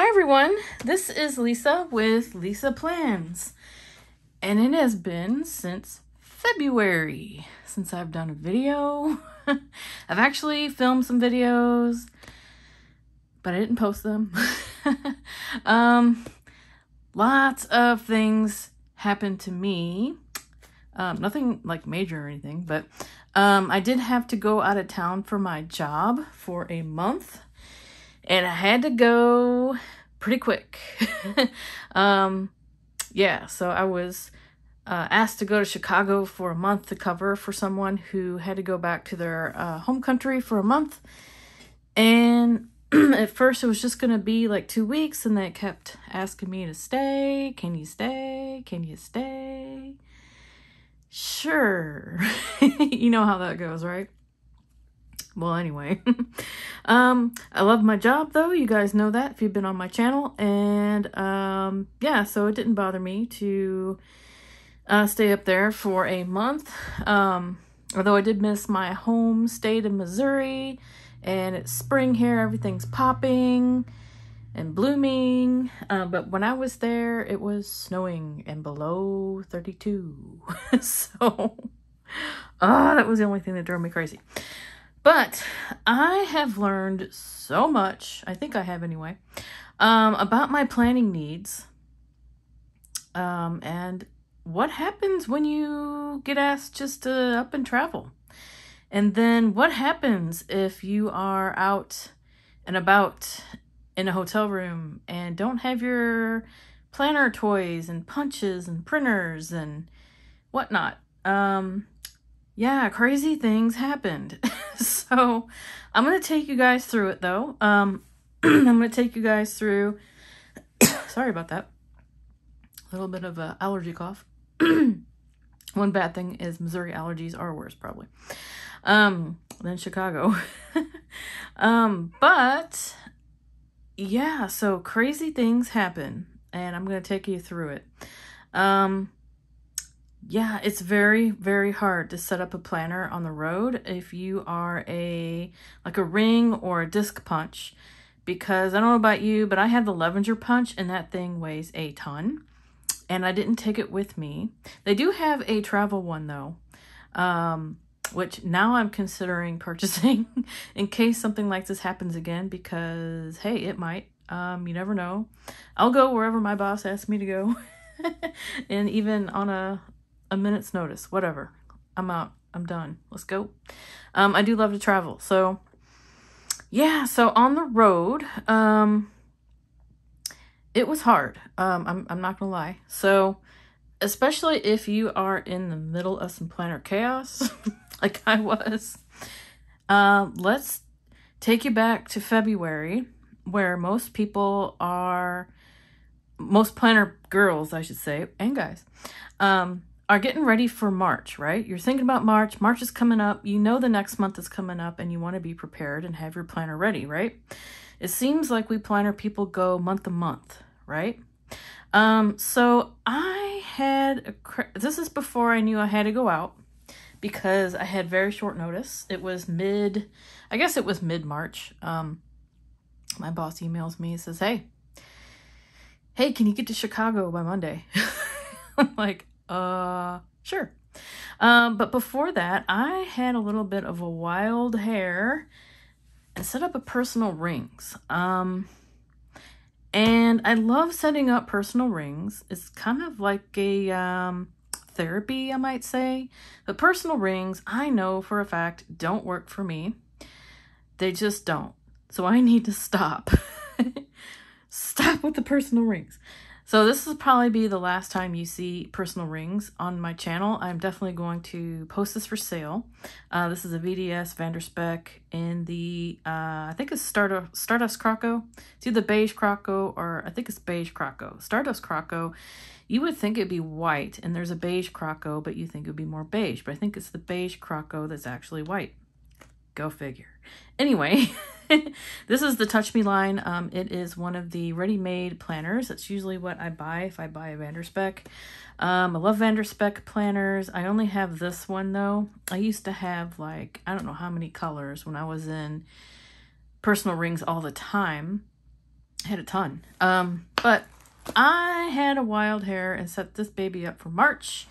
everyone, this is Lisa with Lisa Plans, and it has been since February since I've done a video. I've actually filmed some videos, but I didn't post them. Lots of things happened to me. Nothing like major or anything, but I did have to go out of town for my job for a month. And I had to go pretty quick. Yeah, so I was asked to go to Chicago for a month to cover for someone who had to go back to their home country for a month. And at first it was just going to be like 2 weeks, and they kept asking me to stay. Can you stay? Can you stay? Sure. You know how that goes, right? Well, anyway, I love my job though. You guys know that if you've been on my channel. And yeah, so it didn't bother me to stay up there for a month. Although I did miss my home state of Missouri, and it's spring here, everything's popping and blooming. But when I was there, it was snowing and below 32. So, that was the only thing that drove me crazy. But I have learned so much, I think I have anyway, about my planning needs, and what happens when you get asked just to up and travel. And then what happens if you are out and about in a hotel room and don't have your planner toys and punches and printers and whatnot. Yeah, crazy things happened. So I'm going to take you guys through it though. I'm going to take you guys through, sorry about that, a little bit of a allergy cough. One bad thing is Missouri allergies are worse probably than Chicago. But yeah, so crazy things happen, and I'm going to take you through it. Yeah, it's very, very hard to set up a planner on the road if you are like a ring or a disc punch, because I don't know about you, but I have the Levenger punch and that thing weighs a ton, and I didn't take it with me. They do have a travel one though, which now I'm considering purchasing in case something like this happens again, because hey, it might. You never know. I'll go wherever my boss asks me to go. And even on a minute's notice, whatever. I'm out. I'm done. Let's go. I do love to travel. So yeah, so on the road, it was hard. I'm not gonna lie. So especially if you are in the middle of some planner chaos, like I was, let's take you back to February, where most planner girls, I should say, and guys, are getting ready for March, right? You're thinking about March. March is coming up. You know the next month is coming up, and you want to be prepared and have your planner ready, right? It seems like we planner people go month to month, right? So I had this is before I knew I had to go out, because I had very short notice. It was I guess it was mid-March. My boss emails me and says, hey, can you get to Chicago by Monday? I'm like, sure. But before that, I had a little bit of a wild hair and set up a personal rings. And I love setting up personal rings. It's kind of like a, therapy, I might say. But personal rings, I know for a fact, don't work for me. They just don't. So I need to stop. Stop with the personal rings. So this will probably be the last time you see personal rings on my channel. I'm definitely going to post this for sale. This is a VDS Vanderspec in the, I think it's Stardust Croco. It's either beige Croco or I think it's beige Croco. Stardust Croco, you would think it'd be white, and there's a beige Croco, but you think it would be more beige. But I think it's the beige Croco that's actually white. Go figure. Anyway, this is the Touch Me line. It is one of the ready-made planners. That's usually what I buy if I buy a Vanderspec. I love Vanderspec planners. I only have this one though. I used to have like, I don't know how many colors when I was in personal rings all the time. I had a ton. But I had a wild hair and set this baby up for March.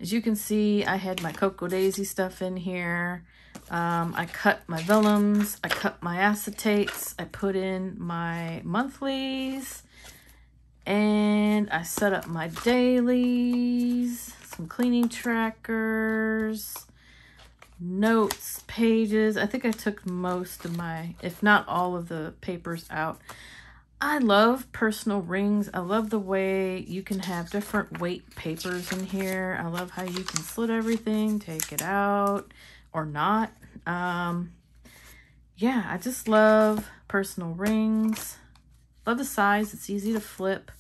As you can see, I had my Cocoa Daisy stuff in here. I cut my vellums. I cut my acetates. I put in my monthlies. And I set up my dailies. Some cleaning trackers. Notes, pages. I think I took most of my, if not all of the papers out. I love personal rings. I love the way you can have different weight papers in here. I love how you can slit everything, take it out, or not. Yeah, I just love personal rings. Love the size. It's easy to flip.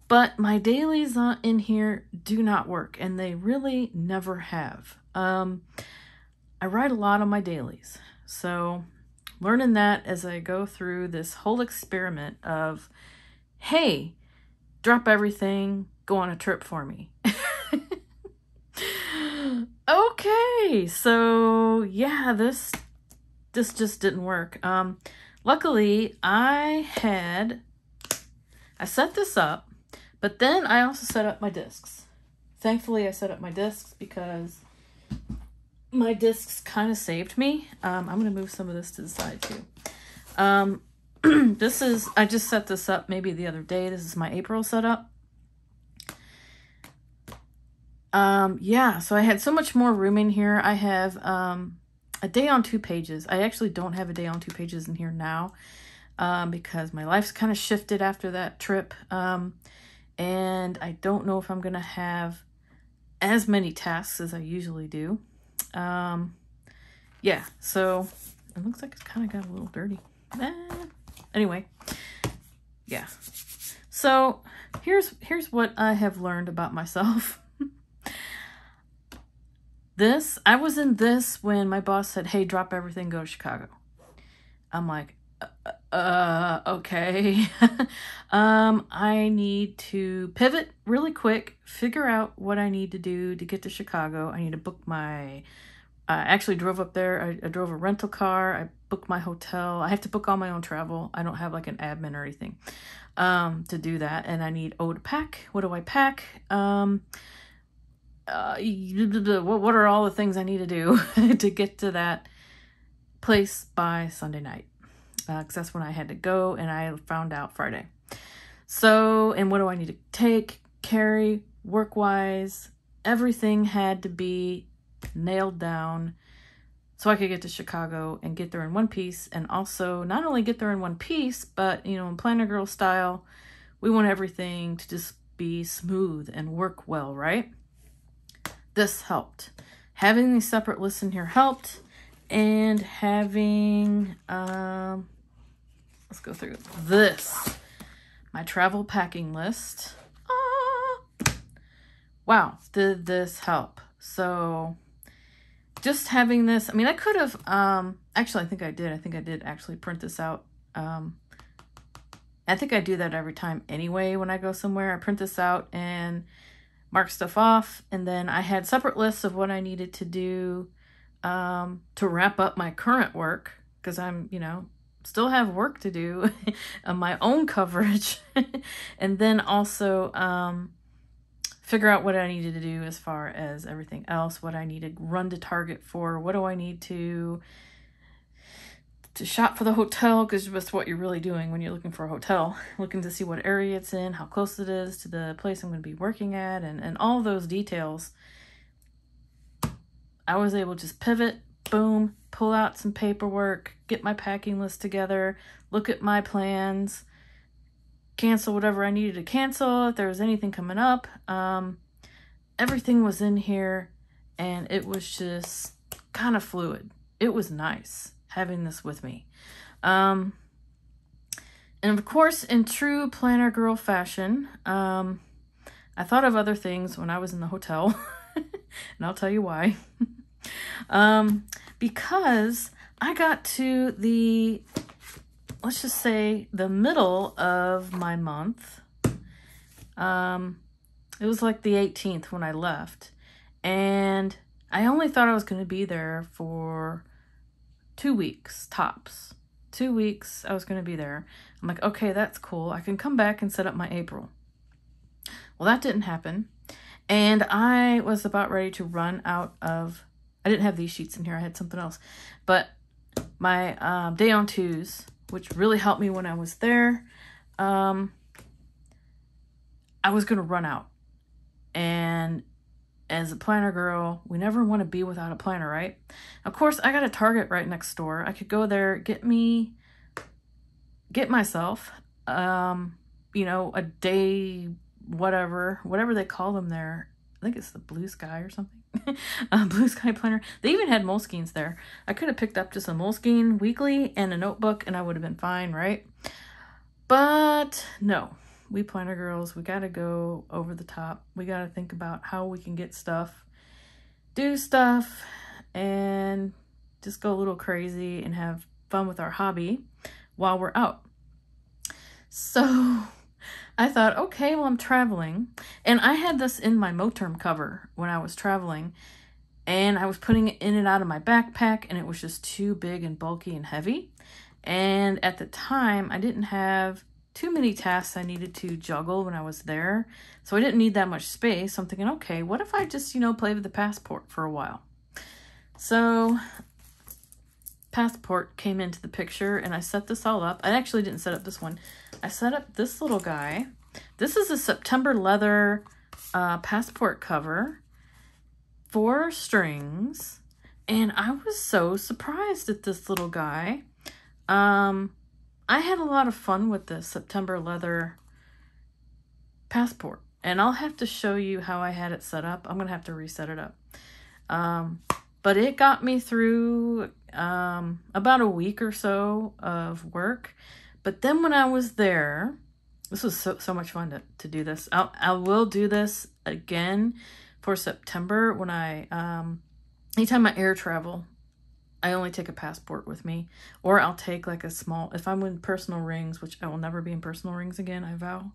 But my dailies in here do not work, and they really never have. I write a lot on my dailies, so learning that as I go through this whole experiment of, hey, drop everything, go on a trip for me. Okay, so yeah, this just didn't work. Luckily, I set this up, but then I also set up my discs. Thankfully, I set up my discs because my discs kind of saved me. I'm going to move some of this to the side too. I just set this up maybe the other day. This is my April setup. Yeah, so I had so much more room in here. I have a day on 2 pages. I actually don't have a day on 2 pages in here now because my life's kind of shifted after that trip. And I don't know if I'm going to have as many tasks as I usually do. Yeah, so it looks like it's kind of got a little dirty. Anyway, yeah. So here's what I have learned about myself. I was in this when my boss said, hey, drop everything, go to Chicago. I'm like, okay. I need to pivot really quick, figure out what I need to do to get to Chicago. I need to book I actually drove up there. I drove a rental car. I booked my hotel. I have to book all my own travel. I don't have like an admin or anything to do that. And I need to pack. What do I pack? What are all the things I need to do to get to that place by Sunday night? Because that's when I had to go, and I found out Friday. So, and what do I need to take, carry, work-wise? Everything had to be nailed down so I could get to Chicago and get there in one piece. And also, not only get there in one piece, but, you know, in Planner Girl style, we want everything to just be smooth and work well, right? This helped. Having these separate lists in here helped. And having, let's go through this. My travel packing list. Wow, did this help? So just having this, I mean, I could have, actually, I think I did actually print this out. I think I do that every time anyway when I go somewhere. I print this out and mark stuff off. And then I had separate lists of what I needed to do to wrap up my current work, because I'm, you know, still have work to do on my own coverage. And then also figure out what I needed to do as far as everything else, what I need to run to Target for, what do I need to shop for the hotel, because that's what you're really doing when you're looking for a hotel, looking to see what area it's in, how close it is to the place I'm going to be working at, and all those details. I was able to just pivot, boom, pull out some paperwork, get my packing list together, look at my plans, cancel whatever I needed to cancel if there was anything coming up. Everything was in here, and it was just kind of fluid. It was nice having this with me. And of course, in true Planner Girl fashion, I thought of other things when I was in the hotel, and I'll tell you why. Because I got to the, let's just say, the middle of my month. It was like the 18th when I left, and I only thought I was going to be there for 2 weeks tops. 2 weeks I was going to be there. I'm like, okay, that's cool. I can come back and set up my April. Well, that didn't happen. And I was about ready to run out of, I didn't have these sheets in here. I had something else. But my day on twos, which really helped me when I was there, I was going to run out. And as a planner girl, we never want to be without a planner, right? Of course, I got a Target right next door. I could go there, get myself, you know, a day, whatever they call them there. I think it's the Blue Sky or something. Blue Sky planner. They even had Moleskines there. I could have picked up just a Moleskine weekly and a notebook and I would have been fine, right? But no. We planner girls, we got to go over the top. We got to think about how we can get stuff, do stuff, and just go a little crazy and have fun with our hobby while we're out. So I thought, okay, well, I'm traveling. And I had this in my Moterm cover when I was traveling. And I was putting it in and out of my backpack, and it was just too big and bulky and heavy. And at the time, I didn't have too many tasks I needed to juggle when I was there. So I didn't need that much space. So I'm thinking, okay, what if I just, you know, play with the passport for a while? So passport came into the picture and I set this all up. I actually didn't set up this one. I set up this little guy. This is a September leather passport cover, 4 strings. And I was so surprised at this little guy. I had a lot of fun with this September leather passport, and I'll have to show you how I had it set up. I'm going to have to reset it up. But it got me through about a week or so of work. But then when I was there, this was so much fun to do this. I will do this again for September when anytime I air travel. I only take a passport with me, or I'll take like a small, if I'm in personal rings, which I will never be in personal rings again. I vow.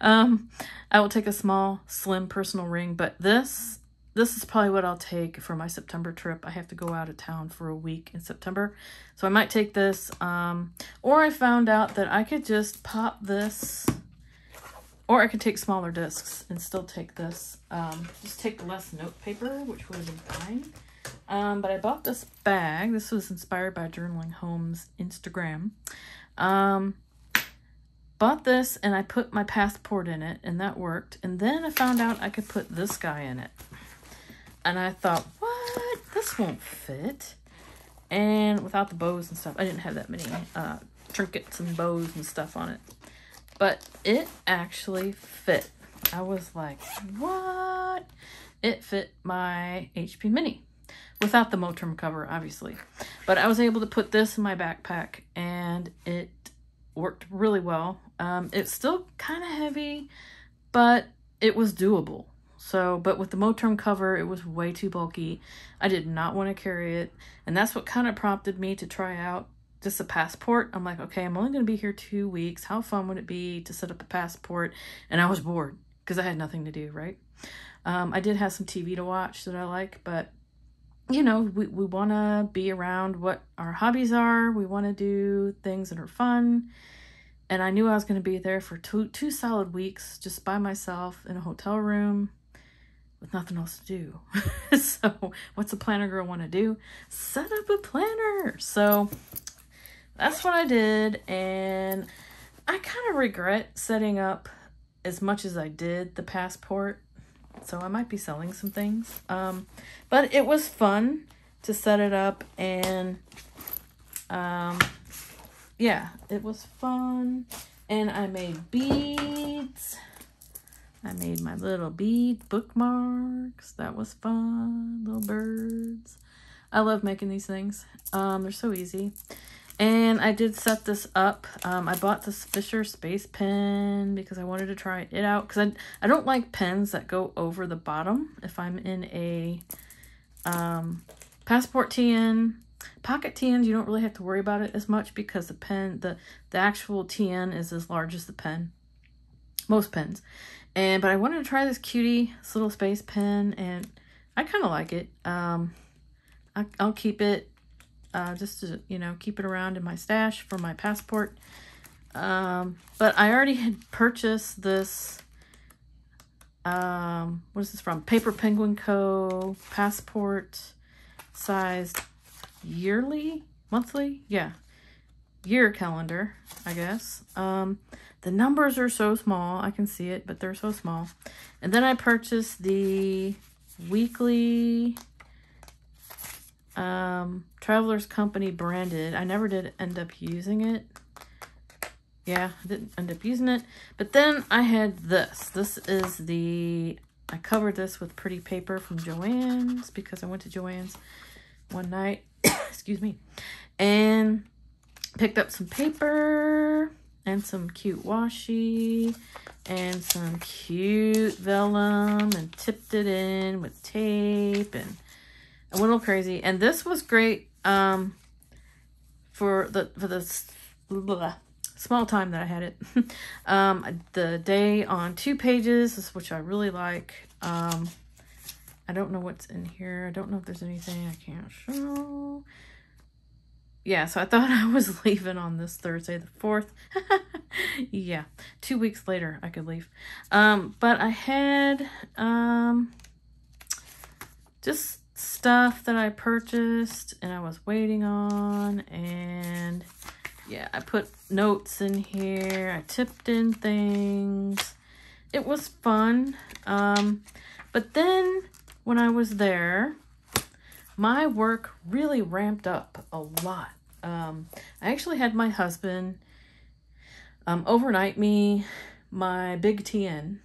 I will take a small, slim personal ring, but this is probably what I'll take for my September trip. I have to go out of town for a week in September. So I might take this, or I found out that I could just pop this, or I could take smaller discs and still take this. Just take less note paper, which would have been fine. But I bought this bag. This was inspired by Journaling Home's Instagram. Bought this and I put my passport in it and that worked. And then I found out I could put this guy in it. And I thought, what? This won't fit. And without the bows and stuff, I didn't have that many trinkets and bows and stuff on it. But it actually fit. I was like, what? It fit my HP Mini. Without the Moterm cover, obviously. But I was able to put this in my backpack, and it worked really well. It's still kind of heavy, but it was doable. So, but with the Moterm cover, it was way too bulky. I did not want to carry it, and that's what kind of prompted me to try out just a passport. I'm like, okay, I'm only going to be here 2 weeks. How fun would it be to set up a passport? And I was bored because I had nothing to do, right? I did have some TV to watch that I like, but you know, we want to be around what our hobbies are. We want to do things that are fun. And I knew I was going to be there for two solid weeks just by myself in a hotel room with nothing else to do. So what's a planner girl want to do? Set up a planner. So that's what I did. And I kind of regret setting up as much as I did the passport. So I might be selling some things. But it was fun to set it up, and yeah, it was fun. And I made beads. I made my little bead bookmarks. That was fun. Little birds. I love making these things. They're so easy. And I did set this up. I bought this Fisher Space Pen because I wanted to try it out. Because I don't like pens that go over the bottom if I'm in a passport TN. Pocket TNs, you don't really have to worry about it as much because the pen, the actual TN is as large as the pen. Most pens. But I wanted to try this cutie, this little space pen, and I kind of like it. I'll keep it. just to, you know, keep it around in my stash for my passport. But I already had purchased this, what is this from? Paper Penguin Co. passport sized monthly? Yeah. Year calendar, I guess. The numbers are so small. I can see it, but they're so small. And then I purchased the weekly Travelers Company branded. I never did end up using it. Yeah, I didn't end up using it. But then I had this. This is I covered this with pretty paper from Joann's because I went to Joann's one night. Excuse me. And picked up some paper and some cute washi and some cute vellum and tipped it in with tape, and I went all crazy. And this was great for the small time that I had it. The day on 2 pages, which I really like. I don't know what's in here. I don't know if there's anything I can't show. Yeah, so I thought I was leaving on this Thursday the 4th. Yeah, 2 weeks later I could leave. But I had just stuff that I purchased and I was waiting on, and yeah, I put notes in here. I tipped in things. It was fun. But then when I was there, my work really ramped up a lot. I actually had my husband overnight me my big TN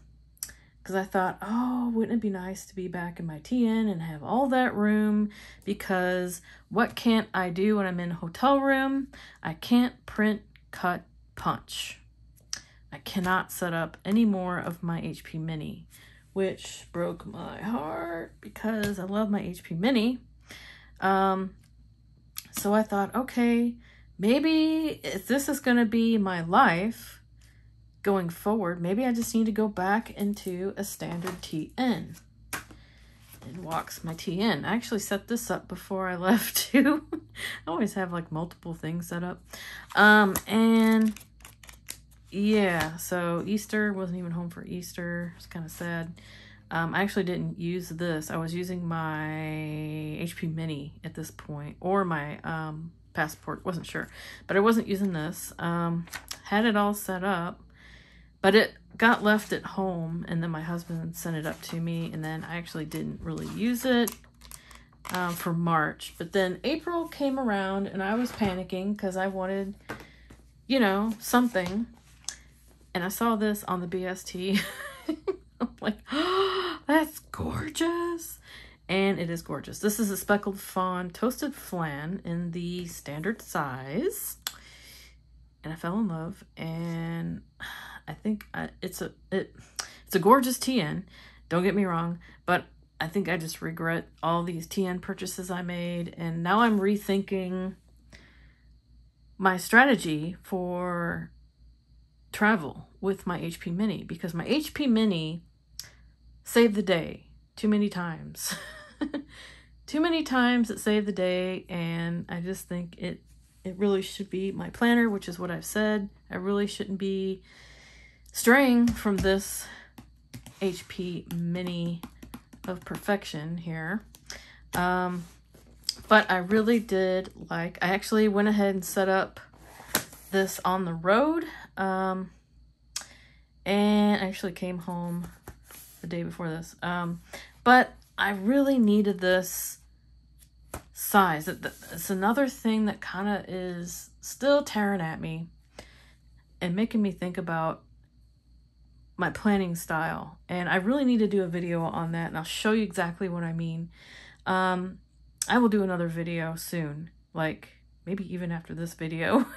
because I thought, oh, wouldn't it be nice to be back in my TN and have all that room, because what can't I do when I'm in a hotel room? I can't print, cut, punch. I cannot set up any more of my HP Mini, which broke my heart because I love my HP Mini. So I thought, okay, maybe if this is going to be my life going forward, maybe I just need to go back into a standard TN. And walks my TN. I actually set this up before I left too. I always have like multiple things set up. And yeah, so Easter, wasn't even home for Easter. It's kind of sad. I actually didn't use this. I was using my HP Mini at this point, or my passport, wasn't sure. But I wasn't using this. Had it all set up, but it got left at home, and then my husband sent it up to me, and then I actually didn't really use it for March. But then April came around, and I was panicking because I wanted, you know, something. And I saw this on the BST. I'm like, oh, that's gorgeous. And it is gorgeous. This is a speckled fawn toasted flan in the standard size. And I fell in love. And I think it's a gorgeous TN. Don't get me wrong. But I think I just regret all these TN purchases I made. And now I'm rethinking my strategy for travel with my HP Mini, because my HP Mini saved the day too many times. Too many times it saved the day, and I just think it really should be my planner, which is what I've said. I really shouldn't be straying from this HP Mini of perfection here. But I really did like, I actually went ahead and set up this on the road. And I actually came home the day before this. But I really needed this size. It's another thing that kind of is still tearing at me and making me think about my planning style. And I really need to do a video on that, and I'll show you exactly what I mean. I will do another video soon, like maybe even after this video.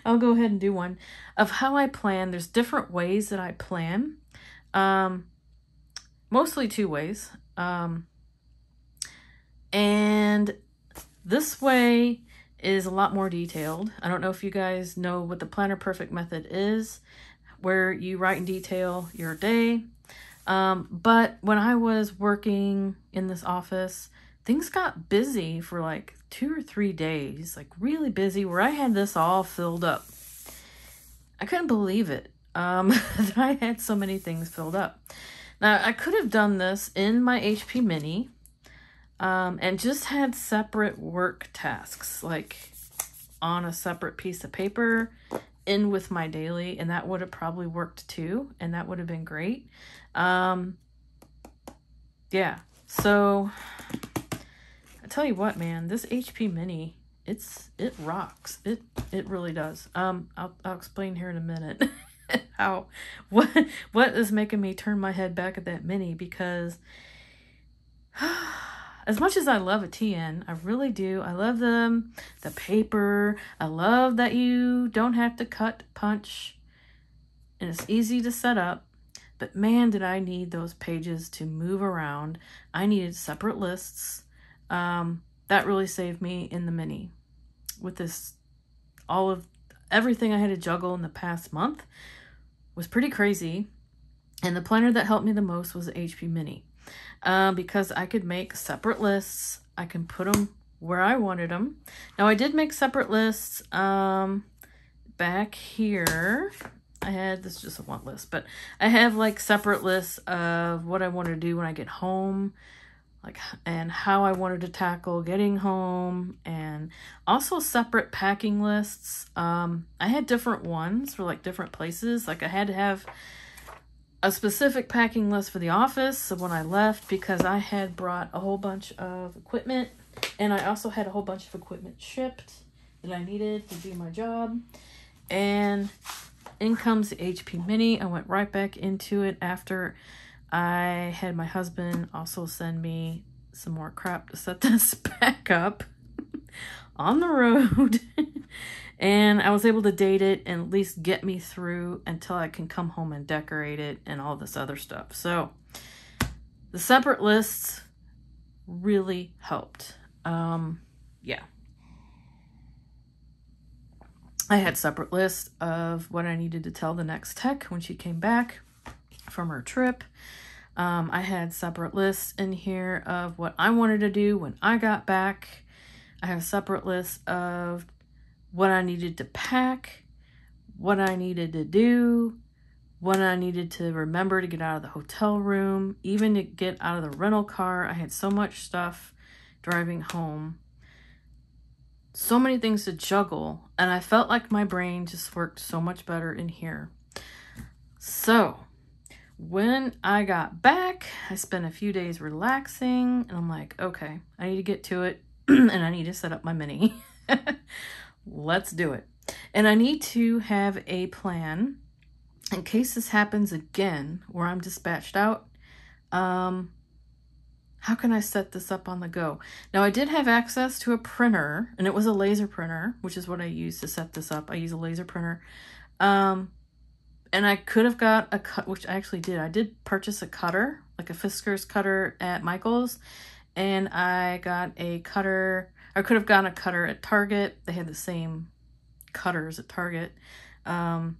I'll go ahead and do one of how I plan. There's different ways that I plan. Mostly 2 ways. And this way is a lot more detailed. I don't know if you guys know what the Planner Perfect method is, where you write in detail your day. But when I was working in this office, things got busy for like 2 or 3 days, like really busy, where I had this all filled up. I couldn't believe it, that I had so many things filled up. Now, I could have done this in my HP Mini, and just had separate work tasks, like on a separate piece of paper in with my daily, and that would have probably worked too, and that would have been great. Yeah, so I tell you what, man, this HP Mini, it rocks. It really does. I'll explain here in a minute what is making me turn my head back at that Mini, because as much as I love a TN, I really do. I love them, the paper. I love that you don't have to cut, punch, and it's easy to set up. But man, did I need those pages to move around. I needed separate lists. That really saved me in the Mini. With this, everything I had to juggle in the past month was pretty crazy. And the planner that helped me the most was the HP Mini. Because I could make separate lists. I can put them where I wanted them. Now, I did make separate lists back here. This is just a want list, but I have like separate lists of what I want to do when I get home, like, and how I wanted to tackle getting home, and also separate packing lists. I had different ones for like different places. Like I had to have a specific packing list for the office of when I left, because I had brought a whole bunch of equipment, and I also had a whole bunch of equipment shipped that I needed to do my job. And in comes the HP Mini. I went right back into it after I had my husband also send me some more crap to set this back up on the road. And I was able to date it and at least get me through until I can come home and decorate it and all this other stuff. So the separate lists really helped. Yeah. I had separate lists of what I needed to tell the next tech when she came back from her trip. I had separate lists in here of what I wanted to do when I got back. I have separate lists of what I needed to pack, what I needed to do, what I needed to remember to get out of the hotel room, even to get out of the rental car. I had so much stuff driving home. So many things to juggle, and I felt like my brain just worked so much better in here. So when I got back, I spent a few days relaxing, and I'm like, okay, I need to get to it, and I need to set up my Mini. Let's do it. And I need to have a plan in case this happens again where I'm dispatched out. How can I set this up on the go? Now, I did have access to a printer, and it was a laser printer, which is what I use to set this up. I use a laser printer. And I could have got a cut, which I actually did. I did purchase a cutter, like a Fiskars cutter at Michael's, and I got a cutter. I could have gotten a cutter at Target. They had the same cutters at Target. The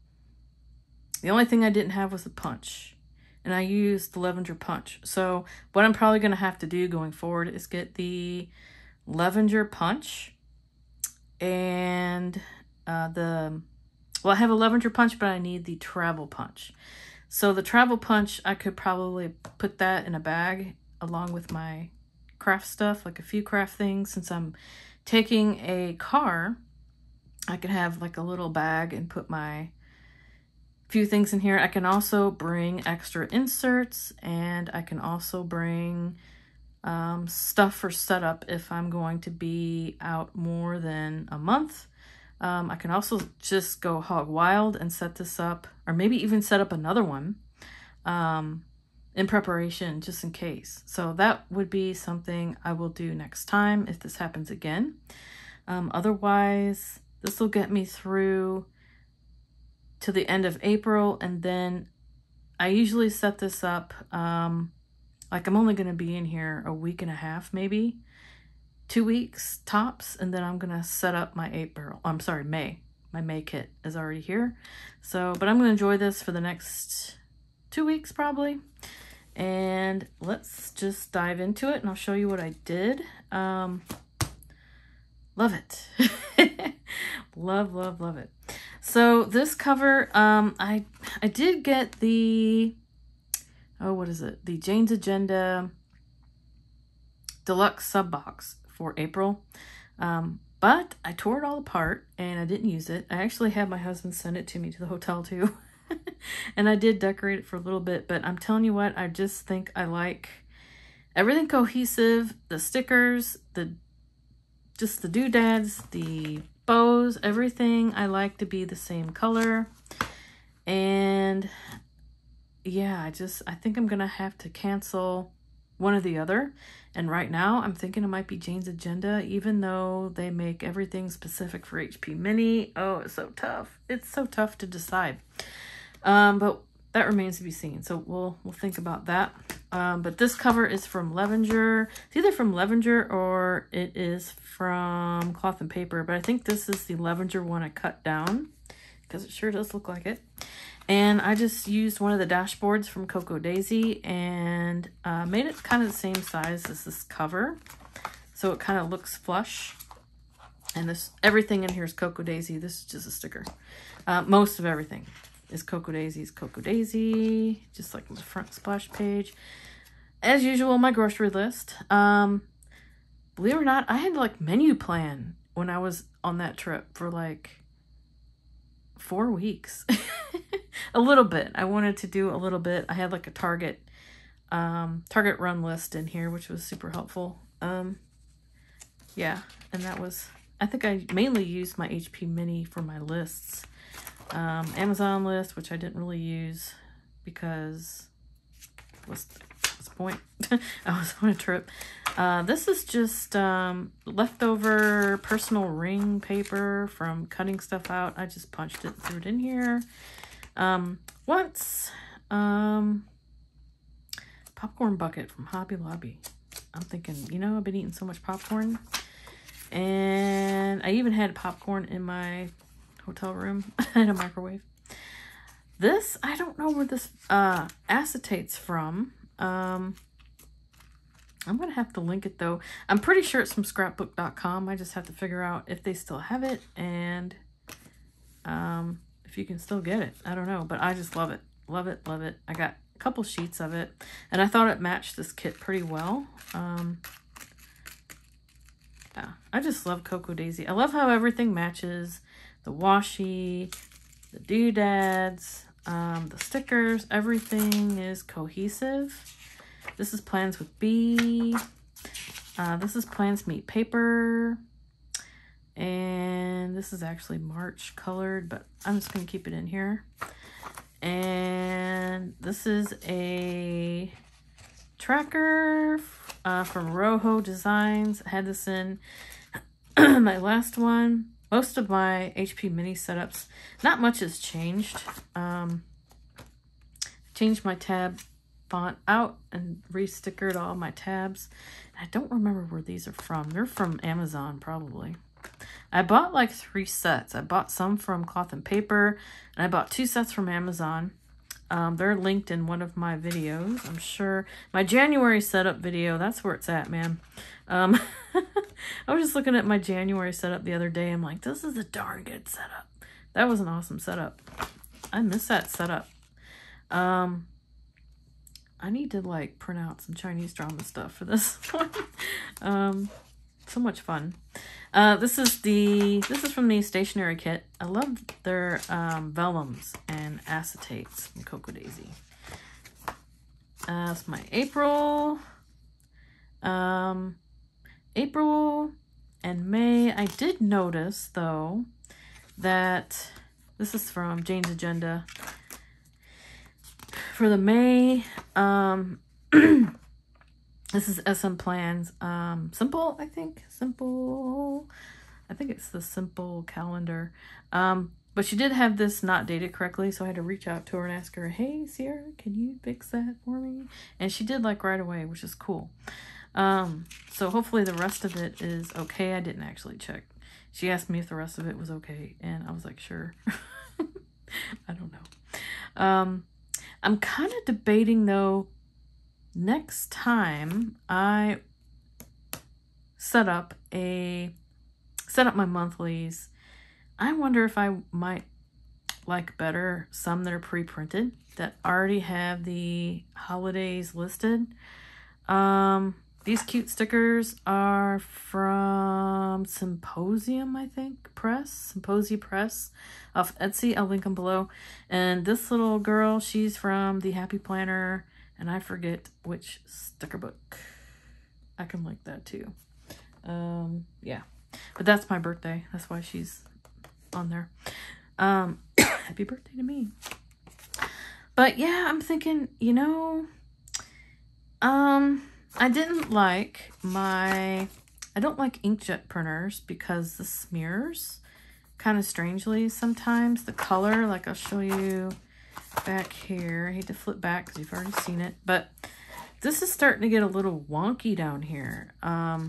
only thing I didn't have was a punch. And I used the Levenger punch. So what I'm probably going to have to do going forward is get the Levenger punch. And well, I have a Levenger punch, but I need the travel punch. So the travel punch, I could probably put that in a bag along with my craft stuff, like a few craft things. Since I'm taking a car, I could have like a little bag and put my few things in here. I can also bring extra inserts, and I can also bring stuff for setup if I'm going to be out more than a month. I can also just go hog wild and set this up, or maybe even set up another one in preparation just in case. So that would be something I will do next time if this happens again. Otherwise, this will get me through to the end of April, and then I usually set this up like I'm only going to be in here a week and a half, maybe 2 weeks tops, and then I'm going to set up my May. My May kit is already here. So, but I'm going to enjoy this for the next 2 weeks probably. And let's just dive into it, and I'll show you what I did. Love it. Love, love, love it. So this cover, I did get the, oh, what is it? The Jane's Agenda Deluxe Sub Box for April. But I tore it all apart and I didn't use it. I actually had my husband send it to me to the hotel too. And I did decorate it for a little bit, but I'm telling you what, I just think I like everything cohesive, the stickers, just the doodads, the bows, everything I like to be the same color. And yeah, I think I'm gonna have to cancel one or the other. And right now I'm thinking it might be Jane's Agenda, even though they make everything specific for HP Mini. Oh, it's so tough. It's so tough to decide. But that remains to be seen. So we'll think about that. But this cover is from Levenger. It's either from Levenger or it is from Cloth and Paper. But I think this is the Levenger one I cut down because it sure does look like it. And I just used one of the dashboards from Cocoa Daisy and made it kind of the same size as this cover. So it kind of looks flush. And everything in here is Cocoa Daisy. This is just a sticker. Most of everything is Cocoa Daisy, just like my front splash page. As usual, my grocery list. Believe it or not, I had like menu plan when I was on that trip for like 4 weeks. A little bit. I wanted to do a little bit. I had like a Target run list in here, which was super helpful. Yeah, and that was, I think I mainly used my HP Mini for my lists. Amazon list, which I didn't really use because what's the point? I was on a trip. This is just leftover personal ring paper from cutting stuff out. I just punched it and threw it in here. Popcorn bucket from Hobby Lobby. I'm thinking, you know, I've been eating so much popcorn. And I even had popcorn in my hotel room. I had a microwave. This, I don't know where this acetate's from. I'm going to have to link it though. I'm pretty sure it's from scrapbook.com. I just have to figure out if they still have it and if you can still get it. I don't know, but I just love it. Love it, love it. I got a couple sheets of it and I thought it matched this kit pretty well. Yeah, I just love Cocoa Daisy. I love how everything matches. The washi, the doodads, the stickers, everything is cohesive. This is Plans with B. This is Plans Meet Paper. And this is actually March colored, but I'm just going to keep it in here. And this is a tracker from Roho Designs. I had this in my last one. Most of my HP Mini setups, not much has changed. Changed my tab font out and re-stickered all my tabs. I don't remember where these are from. They're from Amazon, probably. I bought like 3 sets. I bought some from Cloth and Paper, and I bought 2 sets from Amazon. They're linked in one of my videos, I'm sure. My January setup video, that's where it's at, man. I was just looking at my January setup the other day. I'm like, this is a darn good setup. That was an awesome setup. I miss that setup. I need to like print out some Chinese drama stuff for this one. So much fun. This is from the stationery kit. I love their vellums and acetates from Cocoa Daisy. It's my April and May. I did notice though that this is from Jane's Agenda. For the May, this is SM Plans, Simple, I think. Simple. I think it's the Simple calendar. But she did have this not dated correctly, so I had to reach out to her and ask her, hey, Sierra, can you fix that for me? And she did like right away, which is cool. So hopefully the rest of it is okay. I didn't actually check. She asked me if the rest of it was okay, and I was like, sure. I don't know. I'm kind of debating, though, next time I set up a set up my monthlies. I wonder if I might like better some that are pre-printed that already have the holidays listed. These cute stickers are from Symposium, I think, Symposia Press off Etsy. I'll link them below. And this little girl, she's from the Happy Planner, and I forget which sticker book. I can link that too. Yeah, but that's my birthday. That's why she's on there. Happy birthday to me. But yeah, I'm thinking, you know, I don't like inkjet printers because the smears kind of strangely sometimes. The color, like I'll show you back here. I hate to flip back because you've already seen it, but this is starting to get a little wonky down here. I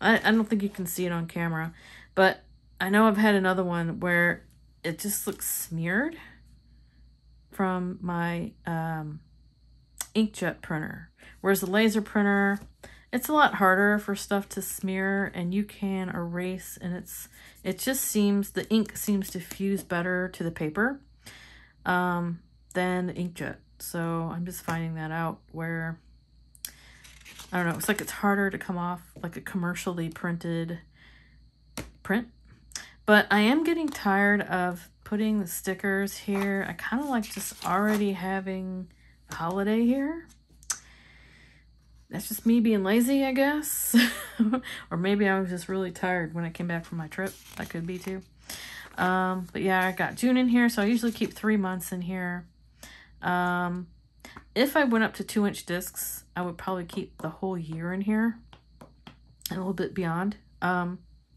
don't think you can see it on camera, but I know I've had another one where it just looks smeared from my inkjet printer. Whereas the laser printer, it's a lot harder for stuff to smear, and you can erase, and it just seems, the ink seems to fuse better to the paper than the inkjet. So I'm just finding that out where, I don't know, it's like it's harder to come off like a commercially printed print. But I am getting tired of putting the stickers here. I kind of like just already having a holiday here. That's just me being lazy, I guess. Or maybe I was just really tired when I came back from my trip. That could be too. But yeah, I got June in here, so I usually keep 3 months in here. If I went up to 2-inch discs, I would probably keep the whole year in here. And a little bit beyond.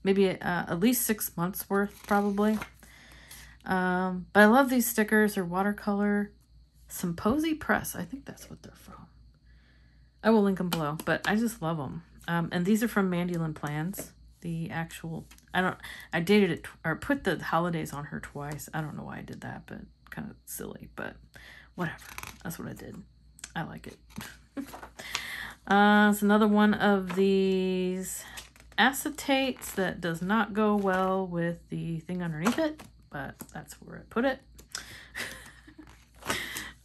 Maybe at least 6 months worth, probably. But I love these stickers. They're watercolor. Symposia Press. I think that's what they're from. I will link them below, but I just love them. And these are from Mandolin Plans. The actual, I dated it, or put the holidays on her twice. I don't know why I did that, but kind of silly, but whatever. That's what I did. I like it. It's another one of these acetates that does not go well with the thing underneath it, but that's where I put it.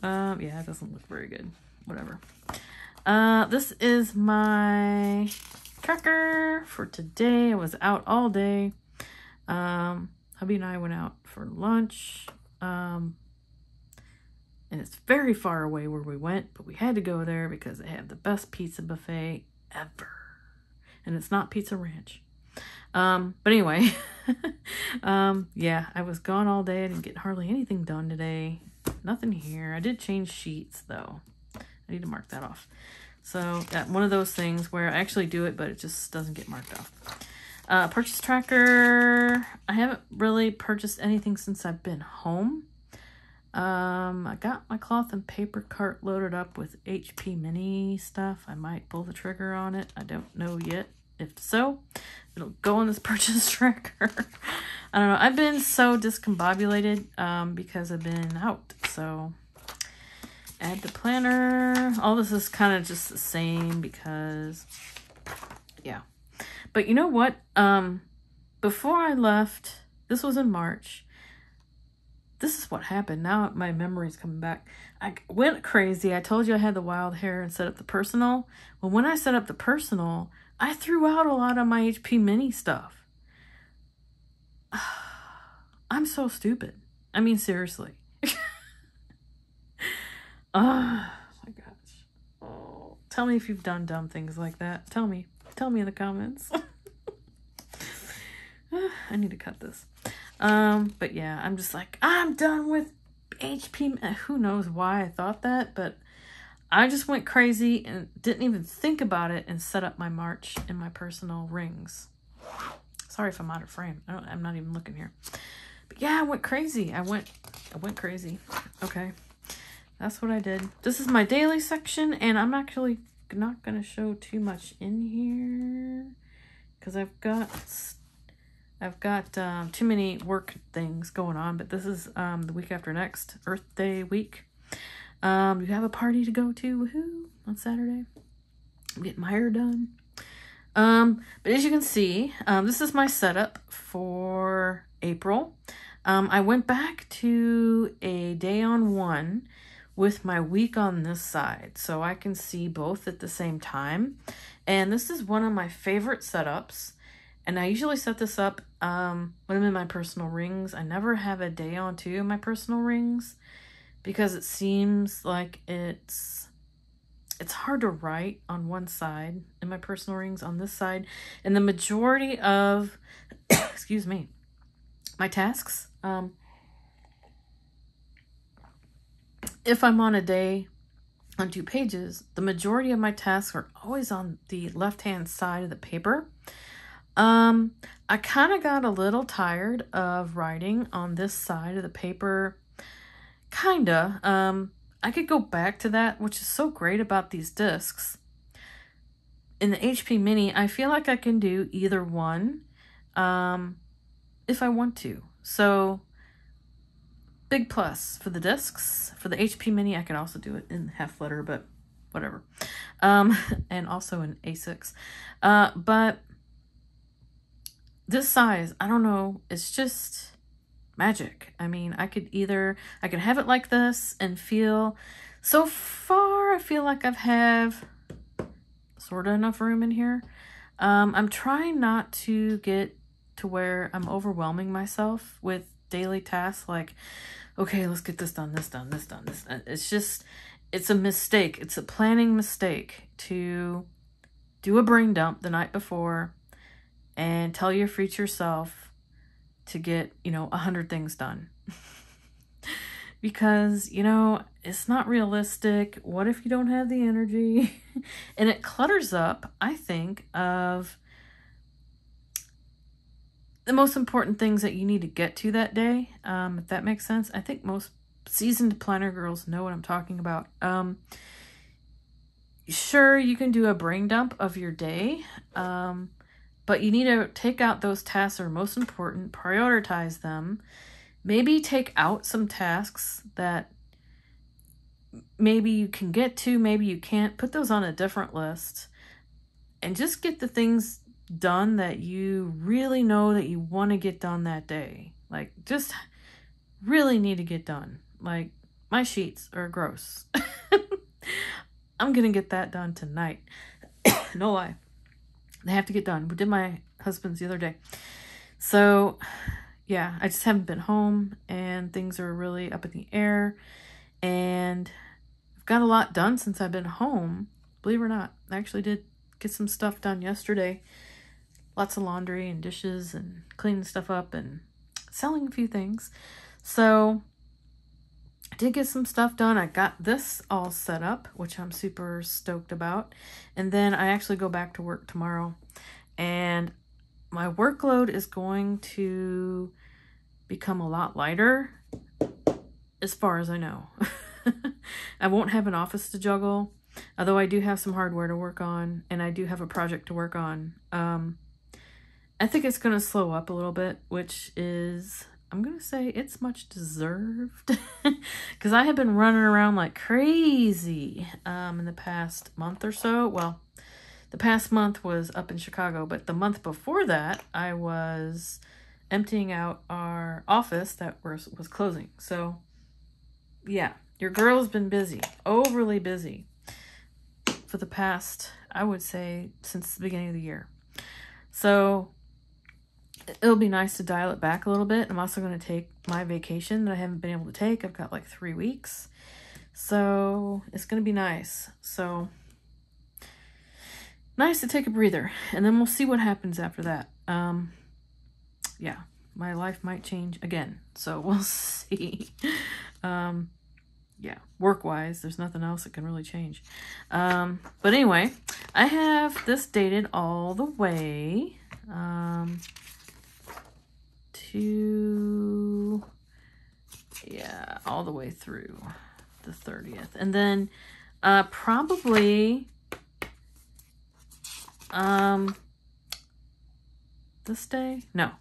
Yeah, it doesn't look very good. Whatever. This is my tracker for today. I was out all day. Hubby and I went out for lunch. And it's very far away where we went, but we had to go there because they have the best pizza buffet ever. And it's not Pizza Ranch. But anyway, yeah, I was gone all day. I didn't get hardly anything done today. Nothing here. I did change sheets though. I need to mark that off. So yeah, one of those things where I actually do it, but it just doesn't get marked off. Purchase tracker. I haven't really purchased anything since I've been home. I got my cloth and paper cart loaded up with HP Mini stuff. I might pull the trigger on it. I don't know yet. If so, it'll go on this purchase tracker. I don't know. I've been so discombobulated because I've been out. So add to planner. All this is kind of just the same because, yeah. But you know what? Before I left, this was in March. This is what happened. Now my memory's coming back. I went crazy. I told you I had the wild hair and set up the personal. Well, when I set up the personal, I threw out a lot of my HP Mini stuff. I'm so stupid. I mean, seriously. Oh my gosh. Oh, tell me if you've done dumb things like that. Tell me. Tell me in the comments. I need to cut this. But yeah, I'm just like, I'm done with HP. Who knows why I thought that, but I just went crazy and didn't even think about it and set up my March and my personal rings. Sorry if I'm out of frame. I'm not even looking here. But yeah, I went crazy. I went crazy. Okay. That's what I did. This is my daily section, and I'm actually not going to show too much in here because I've got too many work things going on, but this is the week after next, Earth Day week. We have a party to go to, woohoo, on Saturday. I'm getting my hair done. But as you can see, this is my setup for April. I went back to a day on one with my week on this side, so I can see both at the same time. And this is one of my favorite setups. And I usually set this up when I'm in my personal rings. I never have a day on two in my personal rings because it seems like it's hard to write on one side in my personal rings on this side. And the majority of, excuse me, my tasks, if I'm on a day on 2 pages, the majority of my tasks are always on the left-hand side of the paper. I kind of got a little tired of writing on this side of the paper. Kinda. I could go back to that, which is so great about these discs. In the HP Mini, I feel like I can do either one if I want to. So, big plus for the discs. For the HP Mini, I can also do it in half letter, but whatever. And also in A6. But this size, I don't know, it's just magic. I mean, I could have it like this and feel, so far I feel like I have sort of enough room in here. I'm trying not to get to where I'm overwhelming myself with daily tasks like, okay, let's get this done, this done, this done, this done. It's a mistake. It's a planning mistake to do a brain dump the night before and tell your future self to get, 100 things done. Because, it's not realistic. What if you don't have the energy? And it clutters up, I think, of the most important things that you need to get to that day, if that makes sense. I think most seasoned planner girls know what I'm talking about. Sure, you can do a brain dump of your day, but you need to take out those tasks that are most important, prioritize them, maybe take out some tasks that maybe you can get to, maybe you can't, put those on a different list, and just get the things done that you really know that you want to get done that day. Like, just really need to get done. Like, my sheets are gross. I'm gonna get that done tonight. No lie. They have to get done. We did my husband's the other day. So, yeah, I just haven't been home and things are really up in the air. And I've got a lot done since I've been home. Believe it or not, I actually did get some stuff done yesterday. Lots of laundry and dishes and cleaning stuff up and selling a few things. So, I did get some stuff done. I got this all set up, which I'm super stoked about. And then I actually go back to work tomorrow. And my workload is going to become a lot lighter, as far as I know. I won't have an office to juggle, although I do have some hardware to work on, and I do have a project to work on. I think it's going to slow up a little bit, which is, I'm going to say it's much deserved, because I have been running around like crazy in the past month or so. Well, the past month was up in Chicago, but the month before that, I was emptying out our office that was closing. So, yeah, your girl's been busy, overly busy for the past, I would say, since the beginning of the year. So, it'll be nice to dial it back a little bit. I'm also going to take my vacation that I haven't been able to take. I've got like 3 weeks. So, it's going to be nice. So, nice to take a breather. And then we'll see what happens after that. Yeah, my life might change again. So, we'll see. Yeah, work-wise, there's nothing else that can really change. But anyway, I have this dated all the way to, yeah, all the way through the 30th. And then probably this day? No,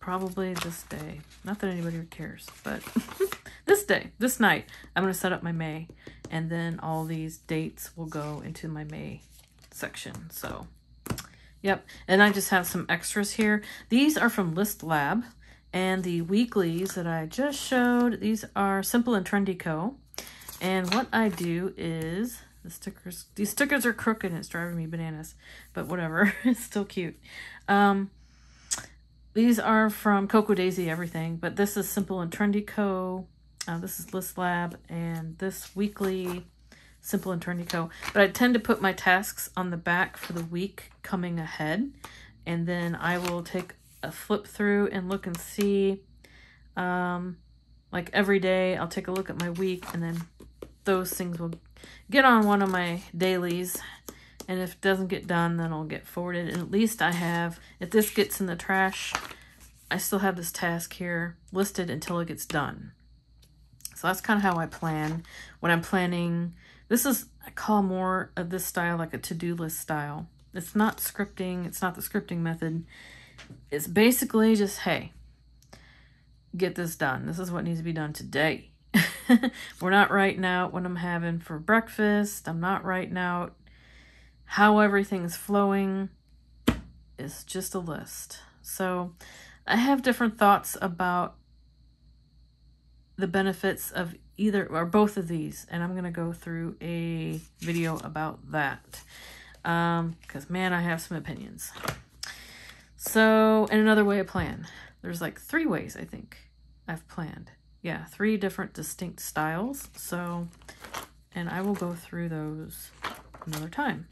probably this day. Not that anybody cares, but this night, I'm going to set up my May, and then all these dates will go into my May section. So, Yep, and I just have some extras here. These are from List Lab, and the weeklies that I just showed, these are Simple and Trendy Co. And what I do is, these stickers are crooked and it's driving me bananas, but whatever, it's still cute. These are from Cocoa Daisy Everything, but this is Simple and Trendy Co. This is List Lab, and this weekly Simple and Trendy Co. But I tend to put my tasks on the back for the week coming ahead, and then I will take a flip through and look and see. Like every day, I'll take a look at my week, and then those things will get on one of my dailies. And if it doesn't get done, then I'll get forwarded. And at least I have, if this gets in the trash, I still have this task here listed until it gets done. So that's kind of how I plan when I'm planning. This is, I call more of this style like a to-do list style. It's not scripting. It's not the scripting method. It's basically just, hey, get this done. This is what needs to be done today. We're not writing out what I'm having for breakfast. I'm not writing out how everything's flowing. It's just a list. So I have different thoughts about the benefits of either or both of these, and I'm going to go through a video about that because man, I have some opinions. So, and another way I plan, there's like 3 ways I think I've planned. Yeah, 3 different distinct styles. So, and I will go through those another time.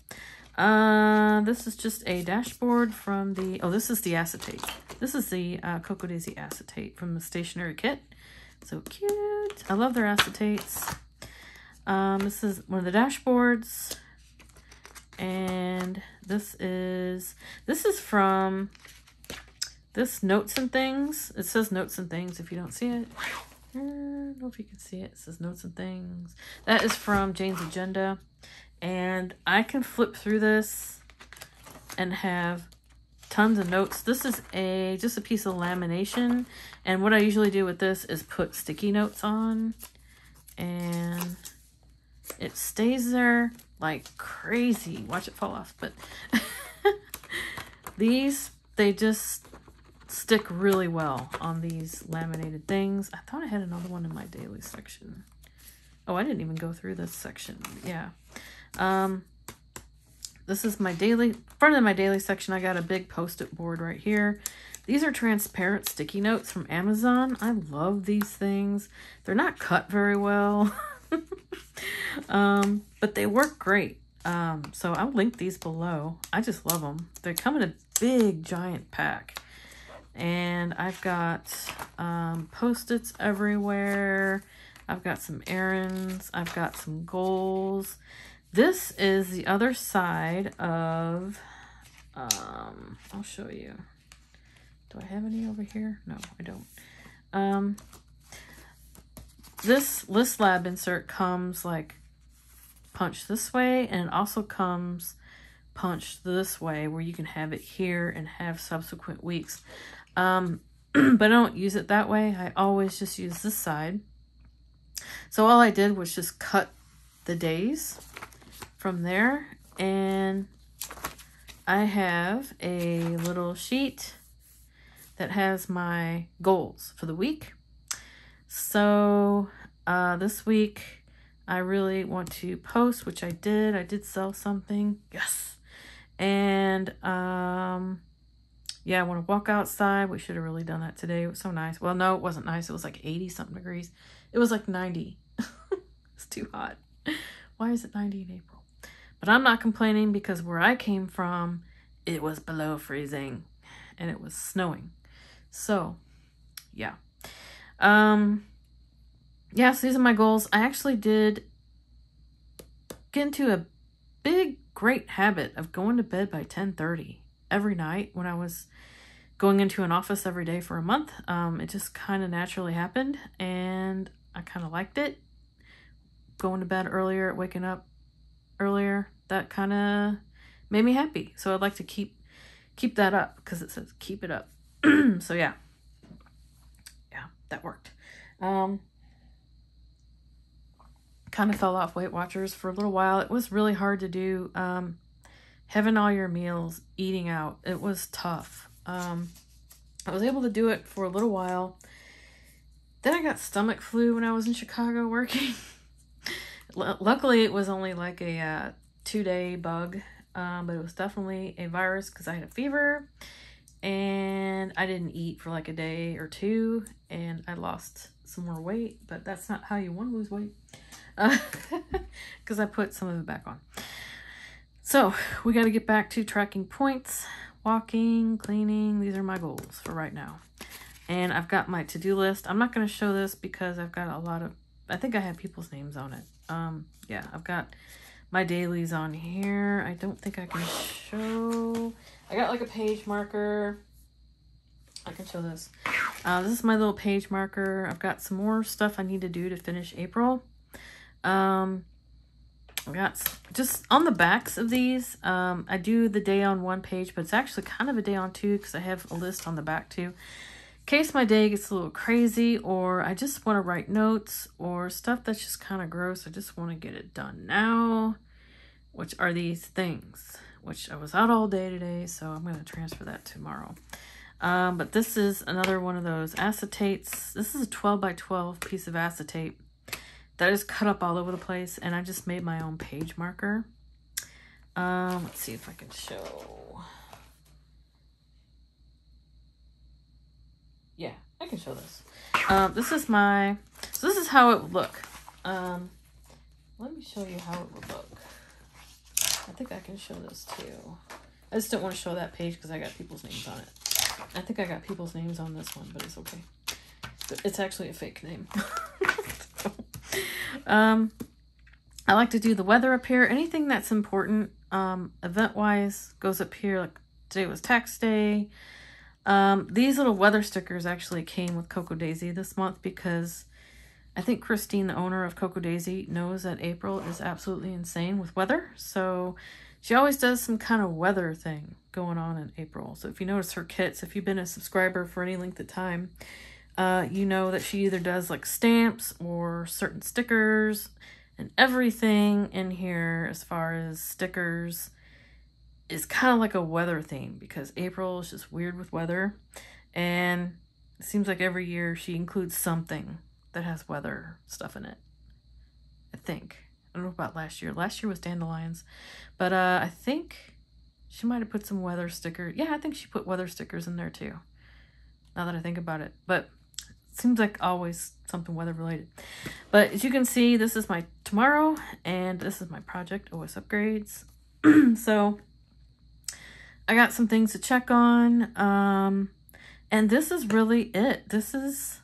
This is just a dashboard from the, oh, this is the acetate. This is the Cocoa Daisy acetate from the stationery kit. So cute. I love their acetates. This is one of the dashboards. And this is from this Notes and Things. It says Notes and Things if you don't see it. I don't know if you can see it. It says Notes and Things. That is from Jane's Agenda. And I can flip through this and have tons of notes. This is just a piece of lamination. And what I usually do with this is put sticky notes on. And it stays there like crazy. Watch it fall off. But these, they just stick really well on these laminated things. I thought I had another one in my daily section. Oh, I didn't even go through this section. Yeah. This is my daily, front of my daily section. I got a big post-it board right here. These are transparent sticky notes from Amazon. I love these things. They're not cut very well, but they work great. So I'll link these below. I just love them. They come in a big giant pack. And I've got post-its everywhere. I've got some errands. I've got some goals. This is the other side of, I'll show you. Do I have any over here? No, I don't. This List Lab insert comes like punched this way, and it also comes punched this way where you can have it here and have subsequent weeks. But I don't use it that way. I always just use this side. So all I did was just cut the days from there, and I have a little sheet that has my goals for the week. So this week I really want to post, which I did. I did sell something. Yes. And yeah, I want to walk outside. We should have really done that today. It was so nice. Well, no, it wasn't nice. It was like 80 something degrees. It was like 90. It's too hot. Why is it 90 in April? But I'm not complaining because where I came from, it was below freezing and it was snowing. So, yeah. Yeah, so these are my goals. I actually did get into a big, great habit of going to bed by 10:30 every night when I was going into an office every day for a month. It just kind of naturally happened, and I kind of liked it. Going to bed earlier, waking up earlier, that kind of made me happy. So I'd like to keep that up because it says keep it up. So yeah, that worked. Kind of fell off Weight Watchers for a little while. It was really hard to do having all your meals, eating out. It was tough. I was able to do it for a little while. Then I got stomach flu when I was in Chicago working. Luckily, it was only like a 2-day bug, but it was definitely a virus because I had a fever and I didn't eat for like a day or two and I lost some more weight, but that's not how you want to lose weight because I put some of it back on. So we got to get back to tracking points, walking, cleaning. These are my goals for right now. And I've got my to-do list. I'm not going to show this because I've got a lot of, I think I have people's names on it. Yeah, I've got my dailies on here. I don't think I can show. I got like a page marker. I can show this. This is my little page marker. I've got some more stuff I need to do to finish April. I got just on the backs of these. I do the day on one page, but it's actually kind of a day on two because I have a list on the back too. In case my day gets a little crazy or I just want to write notes or stuff that's just kind of gross. I just want to get it done now, which are these things, which I was out all day today, so I'm going to transfer that tomorrow. But this is another one of those acetates. This is a 12 by 12 piece of acetate that is cut up all over the place, and I just made my own page marker. Let's see if I can show. Yeah, I can show this. This is my, so this is how it would look. Let me show you how it would look. I think I can show this too. I just don't want to show that page because I got people's names on it. I think I got people's names on this one, but it's okay. But it's actually a fake name. I like to do the weather up here. Anything that's important, event-wise, goes up here. Like today was tax day. These little weather stickers actually came with Cocoa Daisy this month because I think Christine, the owner of Cocoa Daisy, knows that April is absolutely insane with weather. So she always does some kind of weather thing going on in April. So if you notice her kits, if you've been a subscriber for any length of time, you know that she either does like stamps or certain stickers, and everything in here as far as stickers is kind of like a weather theme because April is just weird with weather, and it seems like every year she includes something that has weather stuff in it. I think. I don't know about last year. Last year was dandelions, but I think she might have put some weather stickers. Yeah, I think she put weather stickers in there too, now that I think about it. But it seems like always something weather related. But as you can see, this is my tomorrow, and this is my project OS upgrades. So I got some things to check on, and this is really it. This is,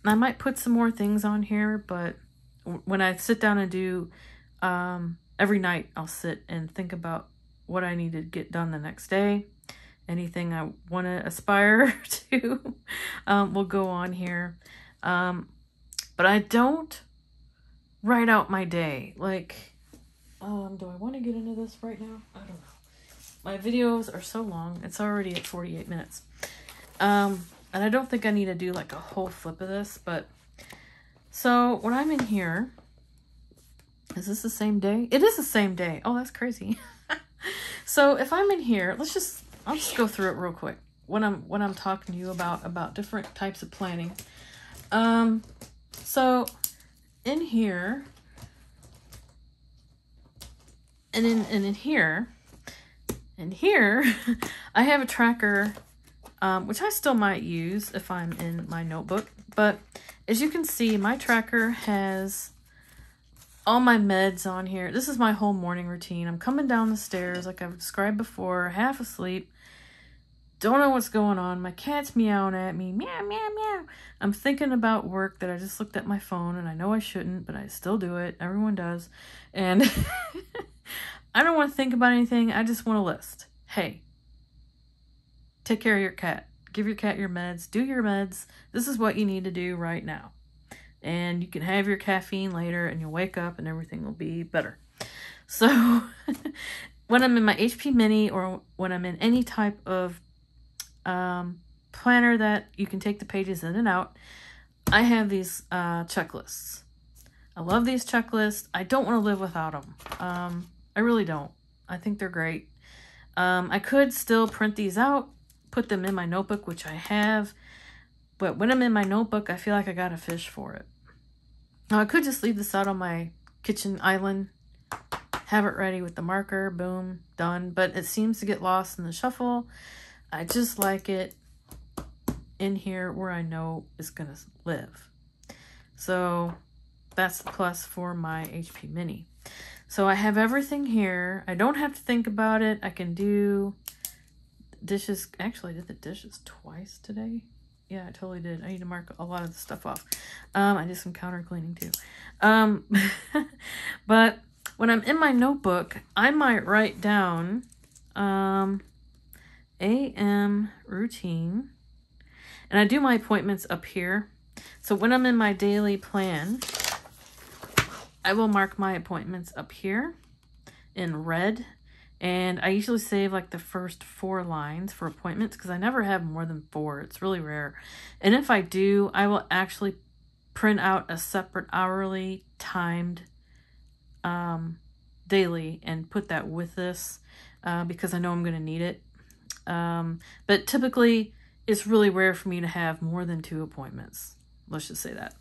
I might put some more things on here, but when I sit down and do, every night I'll sit and think about what I need to get done the next day. Anything I want to aspire to will go on here. But I don't write out my day. Like, do I want to get into this right now? I don't know. My videos are so long. It's already at 48 minutes. And I don't think I need to do like a whole flip of this, but so when I'm in here, is this the same day? It is the same day. Oh, that's crazy. So if I'm in here, I'll just go through it real quick when I'm talking to you about different types of planning. So in here and in here, I have a tracker, which I still might use if I'm in my notebook. But as you can see, my tracker has all my meds on here. This is my whole morning routine. I'm coming down the stairs, like I've described before, half asleep. Don't know what's going on. My cat's meowing at me. Meow, meow, meow. I'm thinking about work that I just looked at my phone, and I know I shouldn't, but I still do it. Everyone does. And I don't want to think about anything. I just want a list. Hey, take care of your cat. Give your cat your meds. Do your meds. This is what you need to do right now. And you can have your caffeine later, and you'll wake up and everything will be better. So when I'm in my HP Mini, or when I'm in any type of planner that you can take the pages in and out, I have these checklists. I love these checklists. I don't want to live without them. I really don't. I think they're great. I could still print these out, put them in my notebook, which I have. But when I'm in my notebook, I feel like I got to fish for it. Now, I could just leave this out on my kitchen island, have it ready with the marker, boom, done. But it seems to get lost in the shuffle. I just like it in here where I know it's going to live. So that's the plus for my HP Mini. So I have everything here. I don't have to think about it. I can do dishes. Actually, I did the dishes twice today. Yeah, I totally did. I need to mark a lot of the stuff off. I did some counter cleaning too. But when I'm in my notebook, I might write down AM routine. And I do my appointments up here. So when I'm in my daily plan, I will mark my appointments up here in red. And I usually save like the first 4 lines for appointments because I never have more than 4. It's really rare. And if I do, I will actually print out a separate hourly timed daily and put that with this because I know I'm going to need it. But typically, it's really rare for me to have more than 2 appointments. Let's just say that.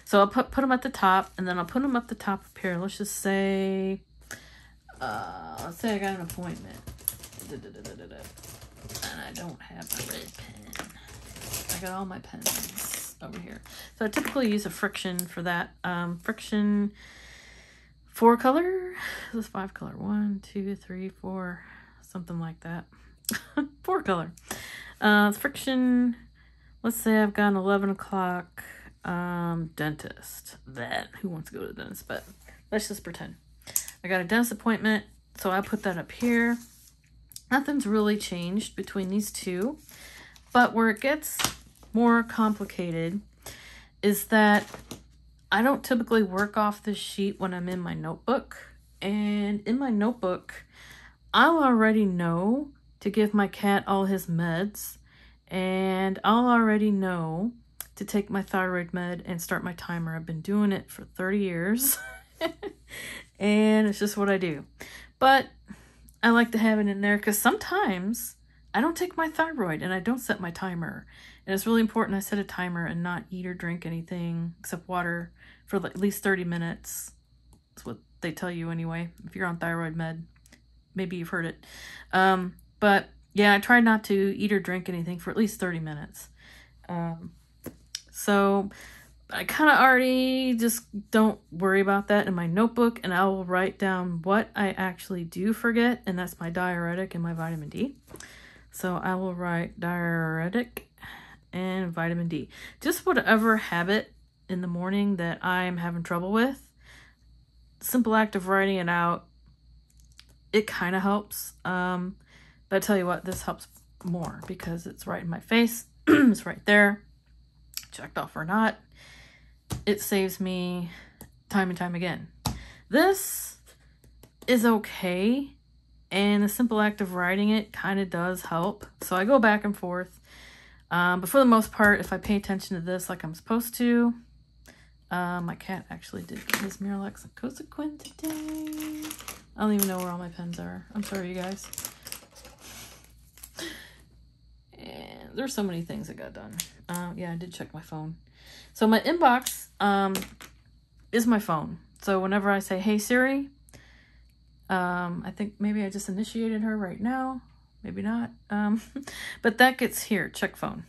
So I'll put them at the top, and then I'll put them up the top up here. Let's say I got an appointment. And I don't have my red pen. I got all my pens over here. So I typically use a Friction for that. Friction 4 color. This is 5 color. 1, 2, 3, 4. Something like that. 4 color. Friction. Let's say I've got an 11 o'clock dentist. That who wants to go to the dentist? But let's just pretend. I got a dentist appointment, so I put that up here. Nothing's really changed between these two, but where it gets more complicated is that I don't typically work off this sheet when I'm in my notebook. And in my notebook, I'll already know to give my cat all his meds, and I'll already know to take my thyroid med and start my timer. I've been doing it for 30 years. And it's just what I do. But I like to have it in there because sometimes I don't take my thyroid and I don't set my timer. And it's really important I set a timer and not eat or drink anything except water for at least 30 minutes. That's what they tell you anyway. If you're on thyroid med, maybe you've heard it. But yeah, I try not to eat or drink anything for at least 30 minutes. So I kind of already just don't worry about that in my notebook, and I will write down what I actually do forget, and that's my diuretic and my vitamin D. So I will write diuretic and vitamin D. Just whatever habit in the morning that I'm having trouble with, simple act of writing it out, it kind of helps. But I tell you what, this helps more because it's right in my face. It's right there, checked off or not. It saves me time and time again. This is okay, and the simple act of writing it kind of does help. So I go back and forth. But for the most part, if I pay attention to this like I'm supposed to, my cat actually did get his Miralax and Cosequin today. I don't even know where all my pens are. I'm sorry, you guys. And there's so many things that got done. Yeah, I did check my phone. So my inbox is my phone. So whenever I say, hey Siri, I think maybe I just initiated her right now. Maybe not. But that gets here, check phone.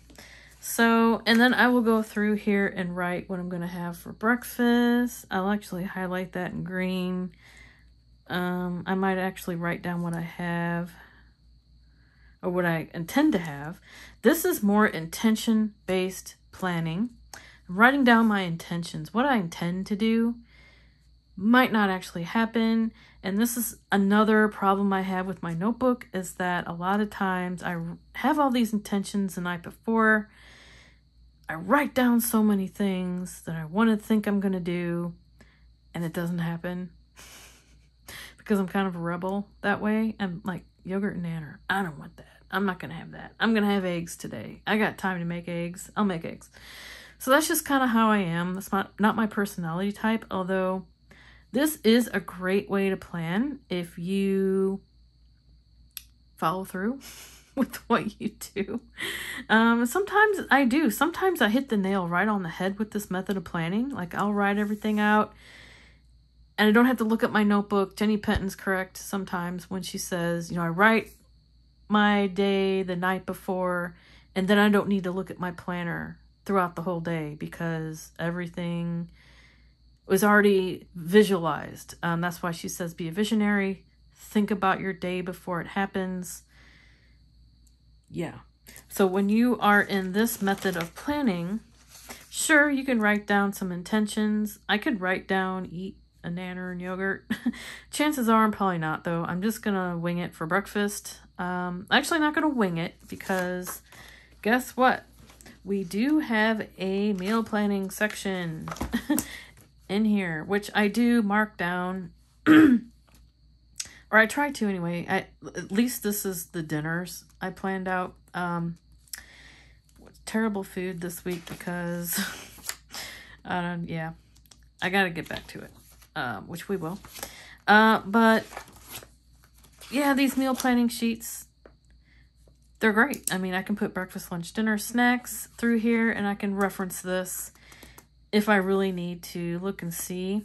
So, and then I will go through here and write what I'm going to have for breakfast. I'll actually highlight that in green. I might actually write down what I have or what I intend to have. This is more intention-based planning. I'm writing down my intentions. What I intend to do might not actually happen. And this is another problem I have with my notebook, is that a lot of times I have all these intentions the night before. I write down so many things that I want to think I'm going to do, and it doesn't happen. Because I'm kind of a rebel that way. I'm like, yogurt and nanner. I don't want that. I'm not going to have that. I'm going to have eggs today. I got time to make eggs. I'll make eggs. So that's just kind of how I am. That's not my personality type, although this is a great way to plan if you follow through with what you do. Sometimes I do. Sometimes I hit the nail right on the head with this method of planning. Like, I'll write everything out, and I don't have to look at my notebook. Jenny Penton's correct sometimes when she says, you know, I write my day the night before, and then I don't need to look at my planner throughout the whole day because everything was already visualized. That's why she says be a visionary. Think about your day before it happens. Yeah. So when you are in this method of planning, sure, you can write down some intentions. I could write down eat a nanner and yogurt. Chances are I'm probably not, though. I'm just going to wing it for breakfast. Actually not going to wing it because guess what? We do have a meal planning section in here, which I do mark down. Or I try to anyway. At least this is the dinners I planned out. Terrible food this week because, yeah, I got to get back to it, which we will. But, yeah, these meal planning sheets, they're great. I mean, I can put breakfast, lunch, dinner, snacks through here, and I can reference this if I really need to look and see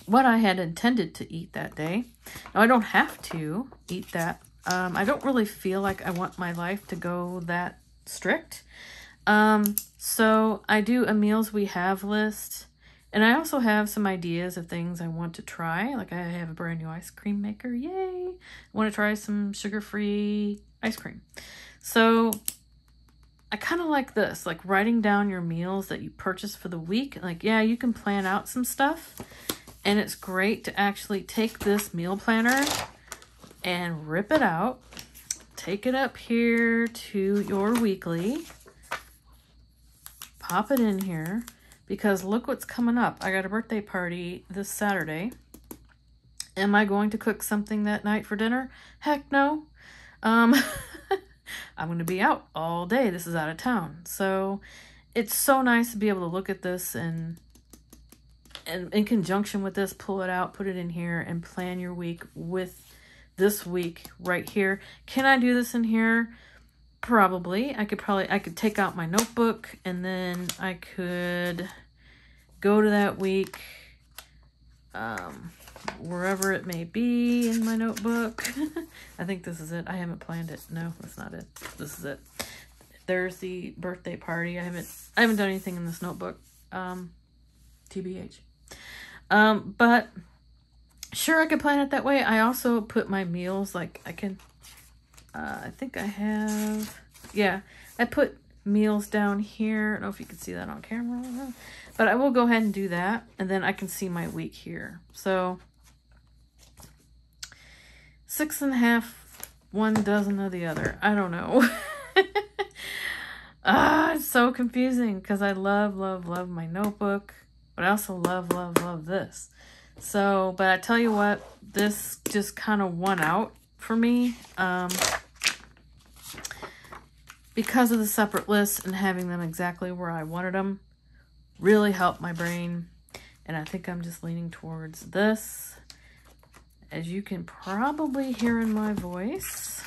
what I had intended to eat that day. Now, I don't have to eat that. I don't really feel like I want my life to go that strict. So I do a meals we have list, and I also have some ideas of things I want to try. Like, I have a brand new ice cream maker. Yay! I want to try some sugar-free ice cream. So I kind of like this, like writing down your meals that you purchase for the week. Like, yeah, you can plan out some stuff, and it's great to actually take this meal planner and rip it out, take it up here to your weekly, pop it in here, because look what's coming up. I got a birthday party this Saturday. Am I going to cook something that night for dinner? Heck no. I'm going to be out all day. This is out of town. So it's so nice to be able to look at this and in conjunction with this, pull it out, put it in here, and plan your week with this week right here. Can I do this in here? Probably. I could take out my notebook, and then I could go to that week, wherever it may be in my notebook. I think this is it. I haven't planned it. No, that's not it. This is it. There's the birthday party. I haven't done anything in this notebook. TBH. But sure, I could plan it that way. I also put my meals, like I can, I think I have, yeah, I put meals down here. I don't know if you can see that on camera, but I will go ahead and do that. And then I can see my week here. So 6.5, 1 dozen of the other. I don't know. It's so confusing because I love, love, love my notebook, but I also love, love, love this. So, but I tell you what, this just kind of won out for me, because of the separate lists and having them exactly where I wanted them really helped my brain. And I think I'm just leaning towards this, as you can probably hear in my voice,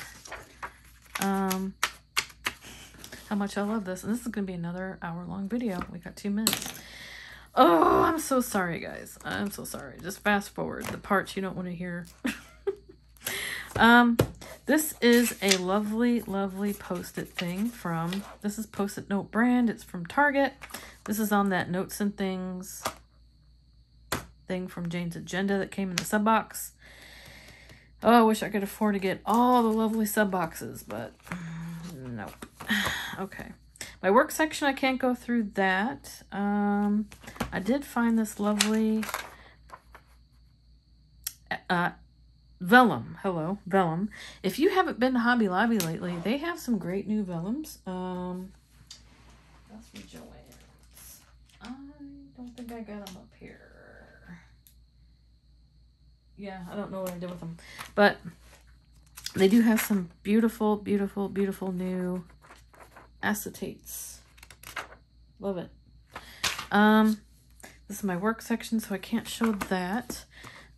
how much I love this. And this is going to be another hour-long video. We got 2 minutes. Oh, I'm so sorry, guys. I'm so sorry. Just fast forward the parts you don't want to hear. This is a lovely, lovely Post-it thing from, this is Post-it Note brand. It's from Target. This is on that Notes and Things thing from Jane's Agenda that came in the sub box. Oh, I wish I could afford to get all the lovely sub boxes, but nope. Okay. My work section, I can't go through that. I did find this lovely vellum. Hello, vellum. If you haven't been to Hobby Lobby lately, they have some great new vellums. That's from Joann's. I don't think I got them up here. Yeah, I don't know what I did with them. But they do have some beautiful, beautiful, beautiful new acetates. Love it. This is my work section, so I can't show that.